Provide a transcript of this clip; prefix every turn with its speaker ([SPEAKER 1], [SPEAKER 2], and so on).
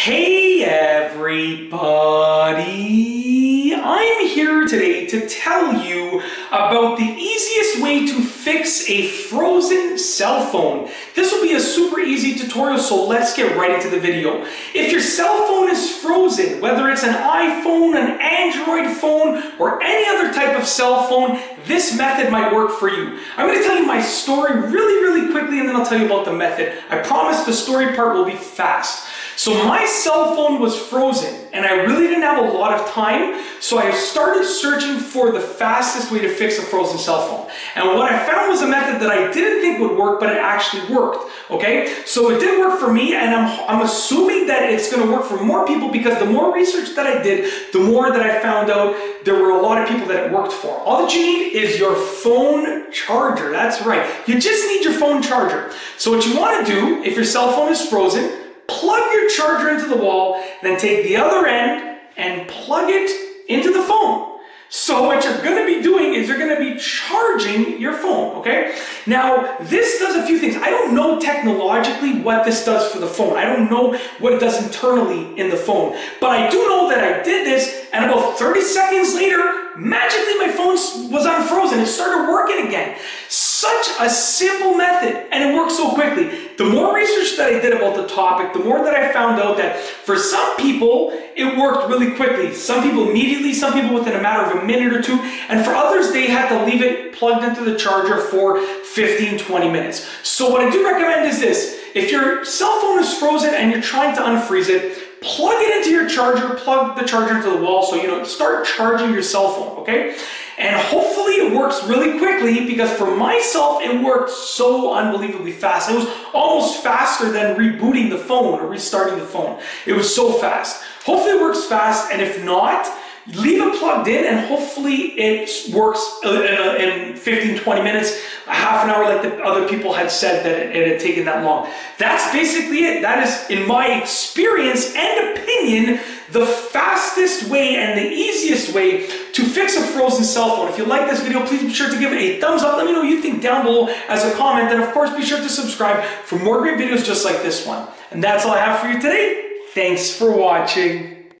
[SPEAKER 1] Hey everybody! I'm here today to tell you about the easiest way to fix a frozen cell phone. This will be a super easy tutorial, so let's get right into the video. If your cell phone is frozen, whether it's an iPhone, an Android phone, or any other type of cell phone, this method might work for you. I'm going to tell you my story really quickly, and then I'll tell you about the method. I promise the story part will be fast. So my cell phone was frozen and I really didn't have a lot of time, so I started searching for the fastest way to fix a frozen cell phone. And what I found was a method that I didn't think would work, but it actually worked. Okay, so it did work for me, and I'm assuming that it's going to work for more people, because the more research that I did, the more that I found out there were a lot of people that it worked for. All that you need is your phone charger. That's right, you just need your phone charger. So what you want to do, if your cell phone is frozen, plug your charger into the wall, then take the other end and plug it into the phone. So what you're going to be doing is you're going to be charging your phone, okay? Now, this does a few things. I don't know technologically what this does for the phone. I don't know what it does internally in the phone. But I do know that I did this, and about 30 seconds later, magically my phone was unfrozen. It started working again. Such a simple method, and it works so quickly. The more research that I did about the topic, the more that I found out that for some people, it worked really quickly. Some people immediately, some people within a matter of a minute or two, and for others, they had to leave it plugged into the charger for 15-20 minutes. So what I do recommend is this. If your cell phone is frozen and you're trying to unfreeze it, plug it into your charger, plug the charger into the wall, so start charging your cell phone, okay? And hopefully it works really quickly, because for myself, it worked so unbelievably fast. It was almost faster than rebooting the phone or restarting the phone. It was so fast. Hopefully it works fast, and if not, leave it plugged in and hopefully it works in 15-20 minutes, a half an hour, like the other people had said that it had taken that long. That's basically it. That is, in my experience and opinion, the fastest way and the easiest way to fix a frozen cell phone. If you like this video, please be sure to give it a thumbs up. Let me know what you think down below as a comment. And of course, be sure to subscribe for more great videos just like this one. And that's all I have for you today. Thanks for watching.